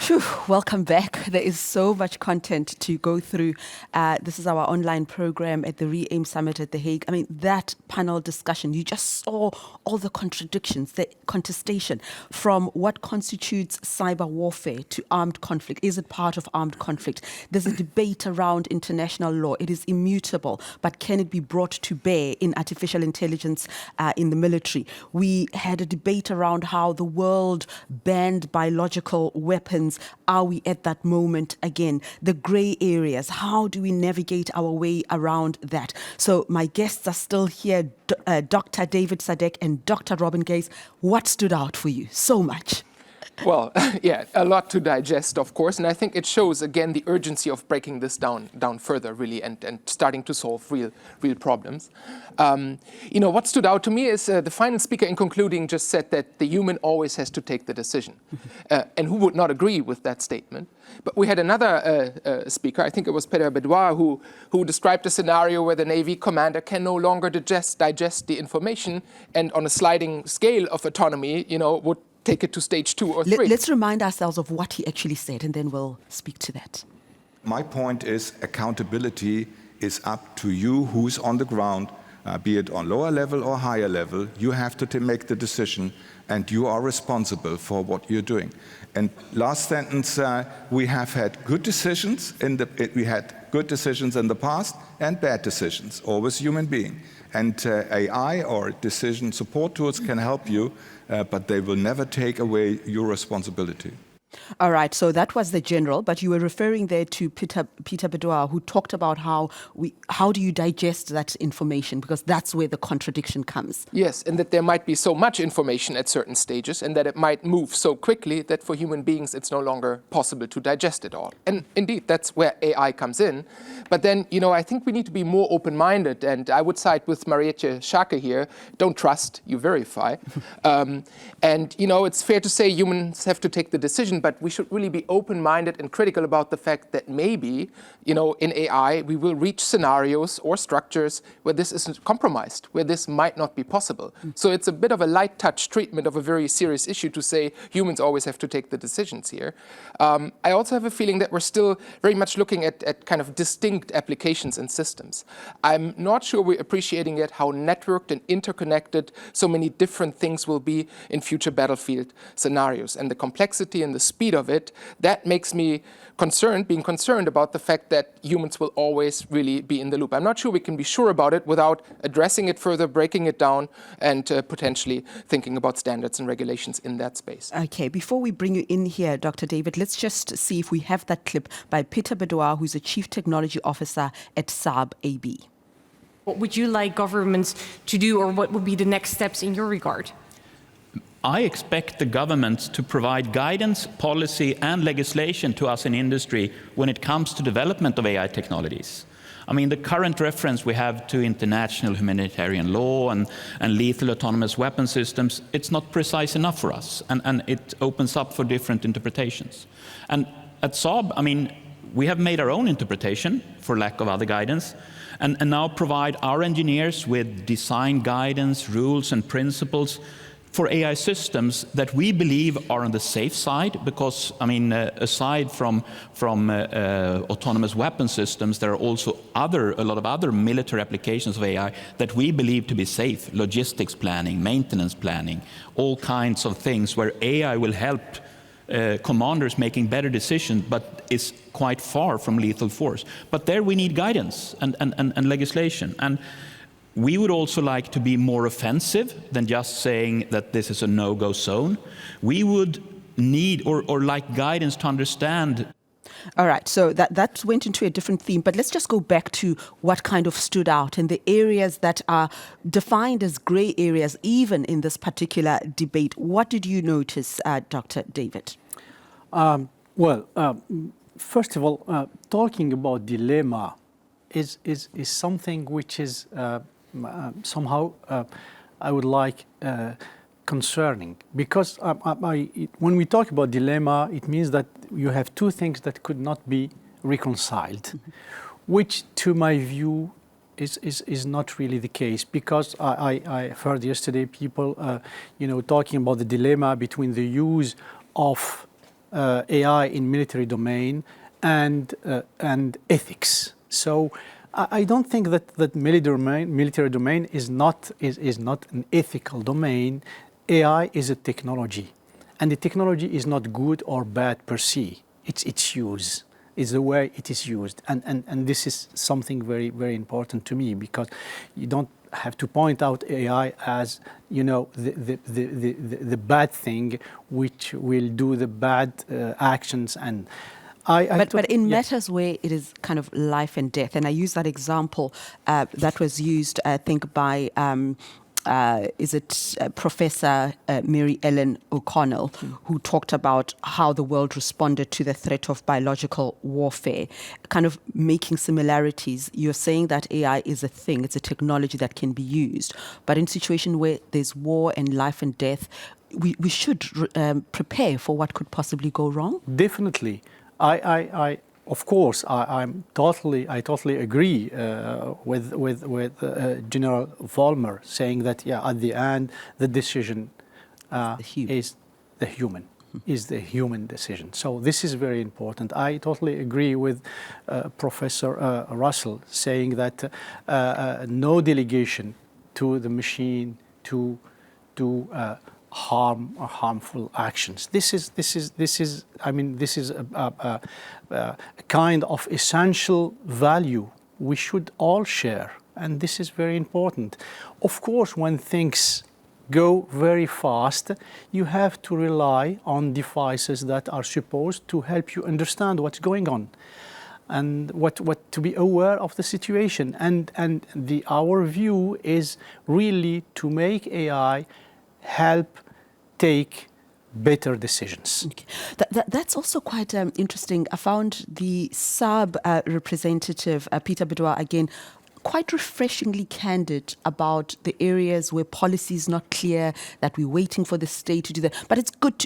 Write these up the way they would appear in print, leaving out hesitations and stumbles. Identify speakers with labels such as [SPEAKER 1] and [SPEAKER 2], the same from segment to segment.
[SPEAKER 1] Phew, welcome back. There is so much content to go through. This is our online program at the REAIM Summit at The Hague. I mean, that panel discussion, you just saw all the contradictions, the contestation from what constitutes cyber warfare to armed conflict. Is it part of armed conflict? There's a debate around international law. It is immutable, but can it be brought to bear in artificial intelligence in the military? We had a debate around how the world banned biological weapons. Are we at that moment again? The grey areas, how do we navigate our way around that? So my guests are still here, Dr. David Sadek and Dr. Robin Geiss. What stood out for you so much?
[SPEAKER 2] Well, yeah, a lot to digest, of course, and I think it shows, again, the urgency of breaking this down further, really, and starting to solve real problems. What stood out to me is the final speaker, in concluding, just said that the human always has to take the decision. And who would not agree with that statement? But we had another speaker, I think it was Peter Bedouin, who described a scenario where the Navy commander can no longer digest the information, and on a sliding scale of autonomy, would take it to stage 2 or 3.
[SPEAKER 1] Let's remind ourselves of what he actually said, and then we'll speak to that.
[SPEAKER 3] My point is accountability is up to you who's on the ground, be it on lower level or higher level. You have to make the decision, and you are responsible for what you're doing. And last sentence, we have had good decisions in the past and bad decisions, always human being. And AI or decision support tools can help you, but they will never take away your responsibility.
[SPEAKER 1] All right, so that was the general, but you were referring there to Peter Bedouin, who talked about how do you digest that information, because that's where the contradiction comes.
[SPEAKER 2] Yes, and that there might be so much information at certain stages, and that it might move so quickly that for human beings it's no longer possible to digest it all. And indeed, that's where AI comes in. But then, I think we need to be more open-minded, and I would side with Marietje Schaake here. Don't trust, you verify. It's fair to say humans have to take the decision, but we should really be open-minded and critical about the fact that maybe, in AI, we will reach scenarios or structures where this is compromised, where this might not be possible. So it's a bit of a light touch treatment of a very serious issue to say humans always have to take the decisions here. I also have a feeling that we're still very much looking at kind of distinct applications and systems. I'm not sure we're appreciating yet how networked and interconnected so many different things will be in future battlefield scenarios. And the complexity and the speed of it, that makes me being concerned about the fact that humans will always really be in the loop. I'm not sure we can be sure about it without addressing it further, breaking it down, and potentially thinking about standards and regulations in that space.
[SPEAKER 1] Okay, before we bring you in here, Dr. David, let's just see if we have that clip by Peter Bedouin, who's a Chief Technology Officer at Saab AB.
[SPEAKER 4] What would you like governments to do, or what would be the next steps in your regard?
[SPEAKER 5] I expect the government to provide guidance, policy and legislation to us in industry when it comes to development of AI technologies. I mean, the current reference we have to international humanitarian law and lethal autonomous weapon systems, it's not precise enough for us, and it opens up for different interpretations. And at Saab, I mean, we have made our own interpretation for lack of other guidance, and now provide our engineers with design guidance, rules and principles for AI systems that we believe are on the safe side, because, I mean, aside from autonomous weapon systems, there are also a lot of other military applications of AI that we believe to be safe: logistics planning, maintenance planning, all kinds of things where AI will help commanders making better decisions, but is quite far from lethal force. But there we need guidance and legislation. And we would also like to be more offensive than just saying that this is a no-go zone. We would need or like guidance to understand.
[SPEAKER 1] All right, so that went into a different theme, but let's just go back to what kind of stood out and the areas that are defined as grey areas, even in this particular debate. What did you notice, Dr. David?
[SPEAKER 6] First of all, talking about dilemma is something which is somehow I would like concerning, because when we talk about dilemma, it means that you have two things that could not be reconciled, which, to my view, is not really the case, because I heard yesterday people, talking about the dilemma between the use of AI in military domain and ethics. So I don't think that military domain is not an ethical domain. AI is a technology, and the technology is not good or bad per se. It's its use. Is the way it is used, and this is something very, very important to me, because you don't have to point out AI as, you know, the bad thing which will do the bad actions. And
[SPEAKER 1] but in matters where it is kind of life and death, and I use that example that was used, I think, by Professor Mary Ellen O'Connell, who talked about how the world responded to the threat of biological warfare, kind of making similarities. You're saying that AI is a thing, it's a technology that can be used, but in situations where there's war and life and death, we should prepare for what could possibly go wrong?
[SPEAKER 6] Definitely. Of course, I totally agree with General Vollmer saying that, yeah, at the end the decision is the human decision. So this is very important. I totally agree with Professor Russell saying that no delegation to the machine to do harmful actions. This is a kind of essential value we should all share, and this is very important. Of course, when things go very fast, you have to rely on devices that are supposed to help you understand what's going on and what to be aware of the situation. And our view is really to make AI help take better decisions.
[SPEAKER 1] Okay. That's also quite interesting. I found the SAB representative, Peter Bedouin, again, quite refreshingly candid about the areas where policy is not clear, that we're waiting for the state to do that. But it's good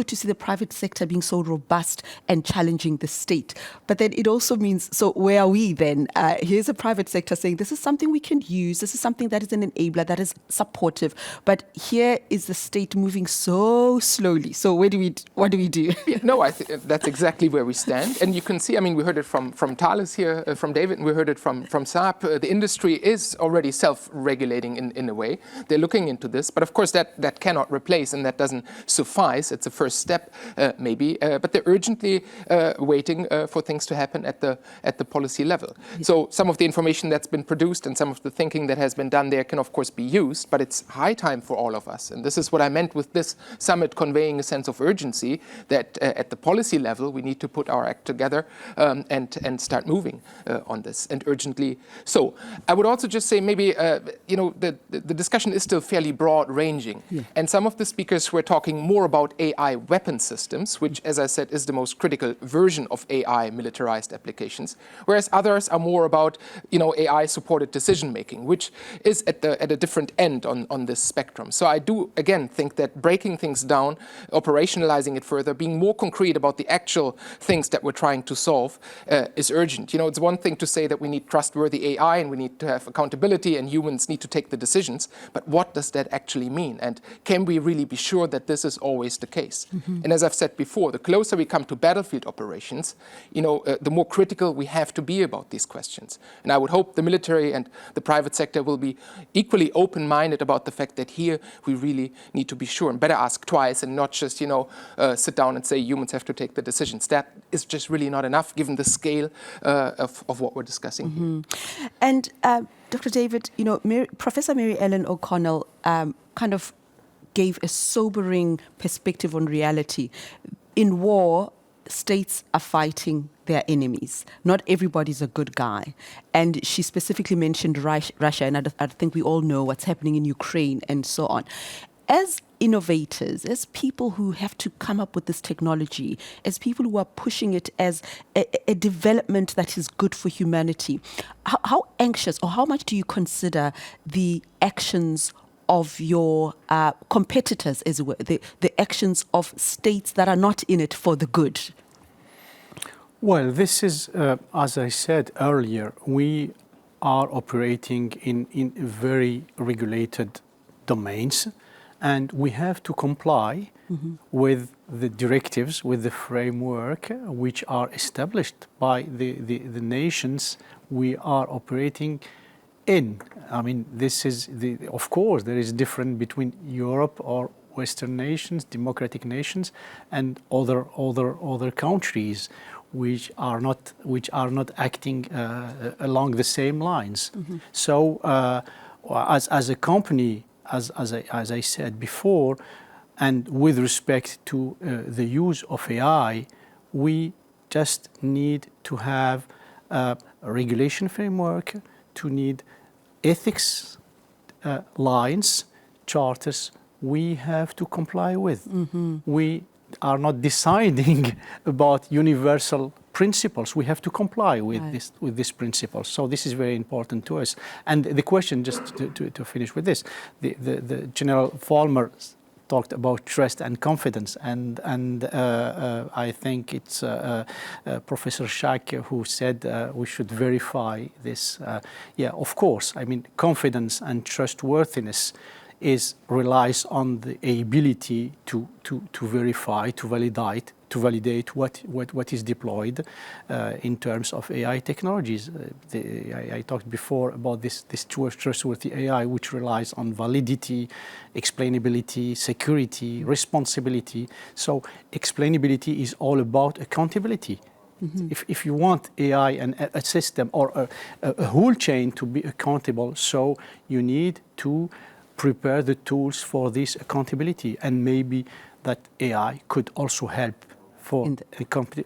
[SPEAKER 1] to see the private sector being so robust and challenging the state. But then it also means, so where are we then? Here's a private sector saying this is something we can use, this is something that is an enabler, that is supportive. But here is the state moving so slowly. So what do we do?
[SPEAKER 2] Yeah, no, I think that's exactly where we stand. And you can see, I mean, we heard it from Thales here, from David, and we heard it from SAP. The industry is already self-regulating in a way. They're looking into this, but of course that cannot replace, and that doesn't suffice. It's a first step, maybe, but they're urgently waiting for things to happen at the policy level. Yeah. So some of the information that's been produced and some of the thinking that has been done there can of course be used, but it's high time for all of us. And this is what I meant with this summit conveying a sense of urgency, that at the policy level we need to put our act together and start moving on this, and urgently so. I would also just say maybe, the discussion is still fairly broad-ranging. Yeah. And some of the speakers were talking more about AI weapon systems, which, as I said, is the most critical version of AI militarized applications, whereas others are more about, AI-supported decision-making, which is at a different end on this spectrum. So I do, again, think that breaking things down, operationalizing it further, being more concrete about the actual things that we're trying to solve is urgent. It's one thing to say that we need trustworthy AI and we need to have accountability and humans need to take the decisions, but what does that actually mean? And can we really be sure that this is always the case? Mm-hmm. And as I've said before, the closer we come to battlefield operations, the more critical we have to be about these questions. And I would hope the military and the private sector will be equally open-minded about the fact that here we really need to be sure and better ask twice and not just, sit down and say humans have to take the decisions. That is just really not enough given the scale of what we're discussing here.
[SPEAKER 1] And Dr. David, Professor Mary Ellen O'Connell kind of gave a sobering perspective on reality. In war, states are fighting their enemies. Not everybody's a good guy. And she specifically mentioned Russia, and I think we all know what's happening in Ukraine and so on. As innovators, as people who have to come up with this technology, as people who are pushing it as a development that is good for humanity, how anxious or how much do you consider the actions of your competitors, as it were, the actions of states that are not in it for the good?
[SPEAKER 6] Well, this is, as I said earlier, we are operating in very regulated domains. and we have to comply with the directives, with the framework which are established by the nations we are operating in. I mean, this is of course, there is difference between Europe or Western nations, democratic nations, and other countries which are not acting along the same lines. So, as a company, as I said before, and with respect to the use of AI, we just need to have a regulation framework, to need ethics lines, charters we have to comply with. We are not deciding about universal principles. We have to comply with this principle. So this is very important to us. And the question, just to finish with this, the General Vollmer talked about trust and confidence, and I think it's Professor Hague who said we should verify this. Yeah, of course. I mean, confidence and trustworthiness relies on the ability to verify, to validate what is deployed in terms of AI technologies. I talked before about this trustworthy AI, which relies on validity, explainability, security, responsibility. So explainability is all about accountability. If you want AI and a system or a whole chain to be accountable, so you need to prepare the tools for this accountability, and maybe that AI could also help for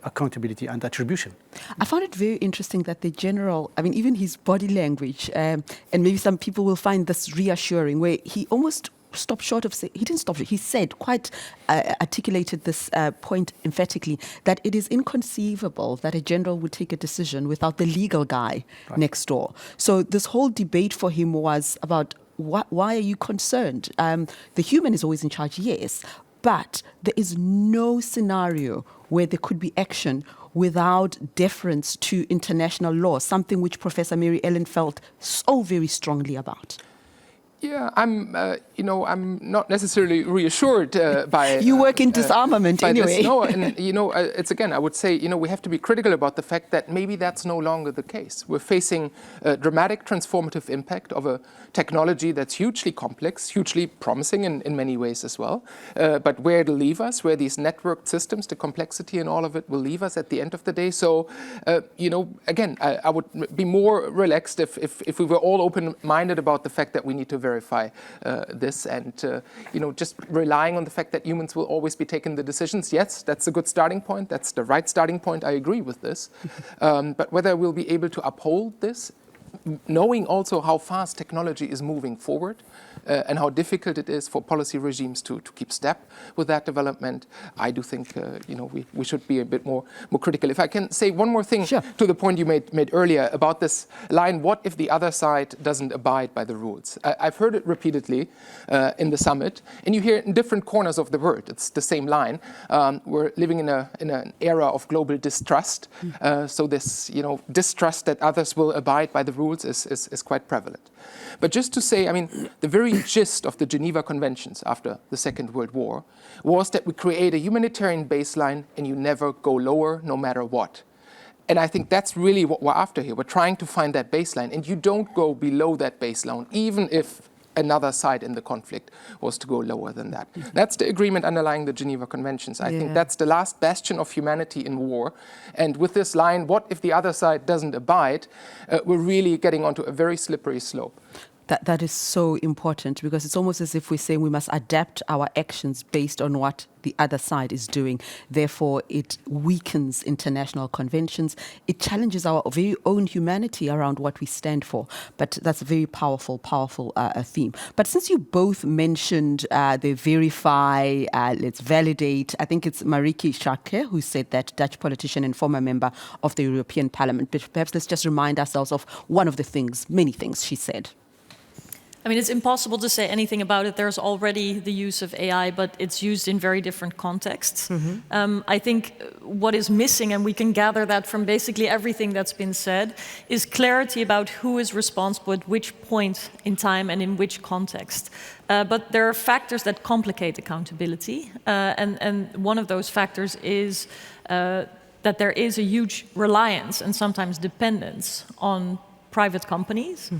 [SPEAKER 6] accountability and attribution.
[SPEAKER 1] I found it very interesting that the general, I mean, even his body language, and maybe some people will find this reassuring, where he almost stopped short of saying, he didn't stop, he said, quite articulated this point emphatically, that it is inconceivable that a general would take a decision without the legal guy next door. So this whole debate for him was about, why are you concerned? The human is always in charge, yes, but there is no scenario where there could be action without deference to international law, something which Professor Mary Ellen felt so very strongly about.
[SPEAKER 2] Yeah, I'm not necessarily reassured by...
[SPEAKER 1] You work in disarmament anyway.
[SPEAKER 2] No, and, it's again, I would say, we have to be critical about the fact that maybe that's no longer the case. We're facing a dramatic transformative impact of a technology that's hugely complex, hugely promising in many ways as well. But where it'll leave us, where these networked systems, the complexity and all of it will leave us at the end of the day. So, again, I would be more relaxed if we were all open-minded about the fact that we need to verify this, and just relying on the fact that humans will always be taking the decisions. Yes, that's a good starting point. That's the right starting point. I agree with this. But whether we'll be able to uphold this, knowing also how fast technology is moving forward, and how difficult it is for policy regimes to keep step with that development, I do think we should be a bit more critical. If I can say one more thing to the point you made earlier about this line, what if the other side doesn't abide by the rules? I've heard it repeatedly in the summit, and you hear it in different corners of the world. It's the same line. We're living in an era of global distrust, so this distrust that others will abide by the rules is quite prevalent. But just to say, I mean, the very gist of the Geneva Conventions after the Second World War was that we create a humanitarian baseline and you never go lower no matter what. And I think that's really what we're after here. We're trying to find that baseline, and you don't go below that baseline, even if another side in the conflict was to go lower than that. That's the agreement underlying the Geneva Conventions. I think that's the last bastion of humanity in war. And with this line, what if the other side doesn't abide, we're really getting onto a very slippery slope.
[SPEAKER 1] That is so important, because it's almost as if we're saying we must adapt our actions based on what the other side is doing. Therefore, it weakens international conventions. It challenges our very own humanity around what we stand for. But that's a very powerful theme. But since you both mentioned the verify, let's validate, I think it's Marieke Schaake who said that, Dutch politician and former member of the European Parliament. But perhaps let's just remind ourselves of one of the things, many things she said.
[SPEAKER 7] I mean, it's impossible to say anything about it. There's already the use of AI, but it's used in very different contexts. I think what is missing, and we can gather that from basically everything that's been said, is clarity about who is responsible at which point in time and in which context. But there are factors that complicate accountability, and one of those factors is that there is a huge reliance and sometimes dependence on private companies.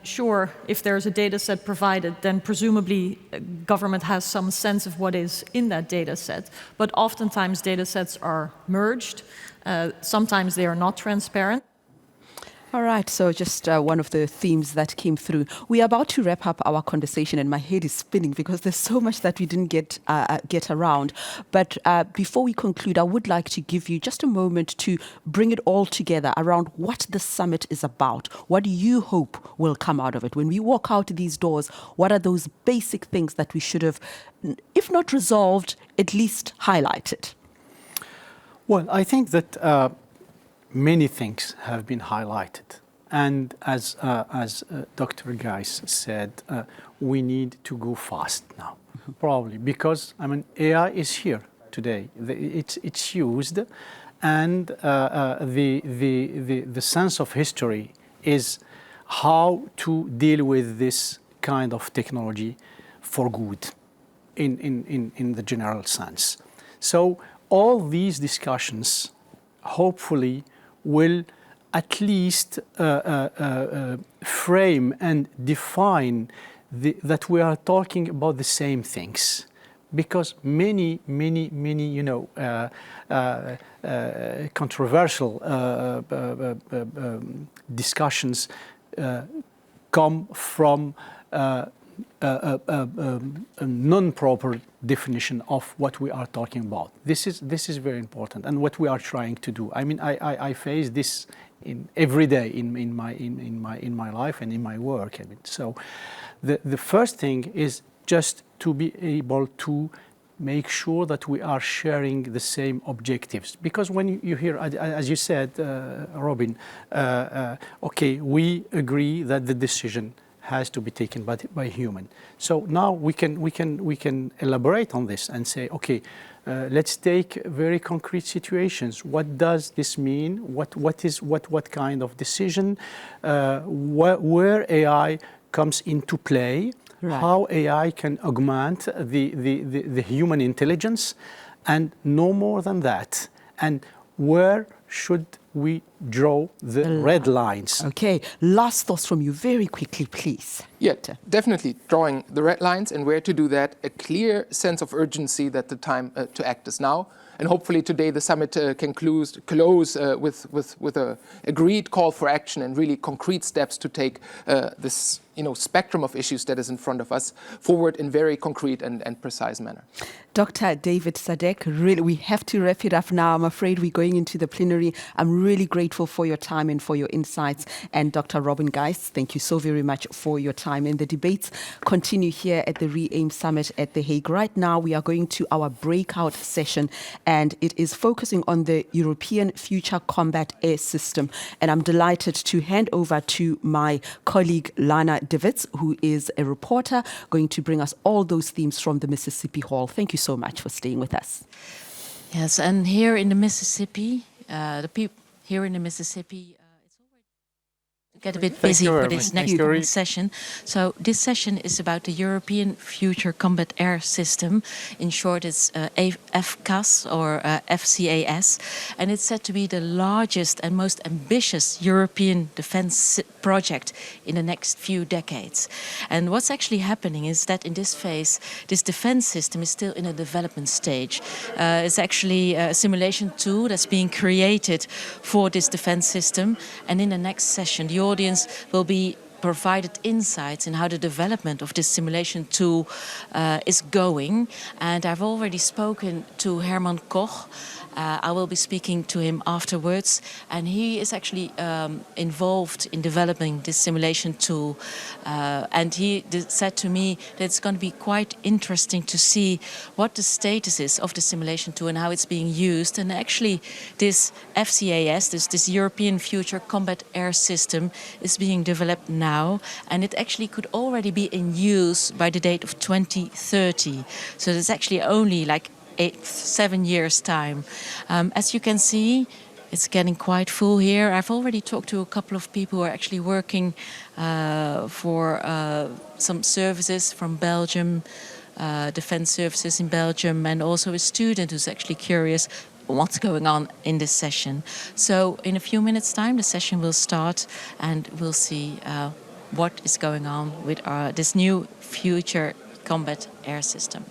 [SPEAKER 7] Sure, if there's a data set provided, then presumably government has some sense of what is in that data set. But oftentimes data sets are merged. Sometimes they are not transparent.
[SPEAKER 1] All right, so just one of the themes that came through. We are about to wrap up our conversation, and my head is spinning because there's so much that we didn't get around. But before we conclude, I would like to give you just a moment to bring it all together around what the summit is about. What do you hope will come out of it? When we walk out these doors, what are those basic things that we should have, if not resolved, at least highlighted?
[SPEAKER 6] Well, I think that many things have been highlighted. And as Dr. Geiss said, we need to go fast now, probably, because, I mean, AI is here today. It's used, and the sense of history is how to deal with this kind of technology for good in the general sense. So all these discussions, hopefully, will at least frame and define that we are talking about the same things, because many, controversial discussions come from a non-proper definition of what we are talking about. This is very important, and what we are trying to do. I mean, I face this every day in my life and in my work. I mean, so the first thing is just to be able to make sure that we are sharing the same objectives. Because when you hear, as you said, Robin, okay, we agree that the decision has to be taken by human. So now we can elaborate on this and say, okay, let's take very concrete situations. What does this mean? What kind of decision? Where AI comes into play? Right. How AI can augment the human intelligence, and no more than that. And where should we draw the red lines? Okay,
[SPEAKER 1] last thoughts from you very quickly, please.
[SPEAKER 2] Yeah, definitely drawing the red lines, and where to do that, a clear sense of urgency that the time to act is now. And hopefully today the summit can close with a agreed call for action and really concrete steps to take this spectrum of issues that is in front of us forward in very concrete and precise manner.
[SPEAKER 1] Dr. David Sadek, really, we have to wrap it up now. I'm afraid we're going into the plenary. I'm really grateful for your time and for your insights. And Dr. Robin Geiss, thank you so very much for your time. And the debates continue here at the REAIM Summit at The Hague. Right now, we are going to our breakout session, and it is focusing on the European Future Combat Air System. And I'm delighted to hand over to my colleague, Lana Divitz, who is a reporter, going to bring us all those themes from the Mississippi Hall. Thank you so much for staying with us.
[SPEAKER 8] Yes, and here in the Mississippi, it's already get a bit busy for this next session. So this session is about the European Future Combat Air System. In short, it's FCAS or FCAS, and it's said to be the largest and most ambitious European defense project in the next few decades. And what's actually happening is that in this phase, this defense system is still in a development stage. It's actually a simulation tool that's being created for this defense system, and in the next session, the audience will be provided insights in how the development of this simulation tool is going. And I've already spoken to Herman Koch, I will be speaking to him afterwards, and he is actually involved in developing this simulation tool. And he said to me that it's going to be quite interesting to see what the status is of the simulation tool and how it's being used. And actually, this FCAS, this European Future Combat Air System, is being developed now, and it actually could already be in use by the date of 2030. So it's actually only like 7 years' time. As you can see, it's getting quite full here. I've already talked to a couple of people who are actually working for some services from Belgium, defense services in Belgium, and also a student who's actually curious what's going on in this session. So in a few minutes' time, the session will start, and we'll see what is going on with this new future combat air system.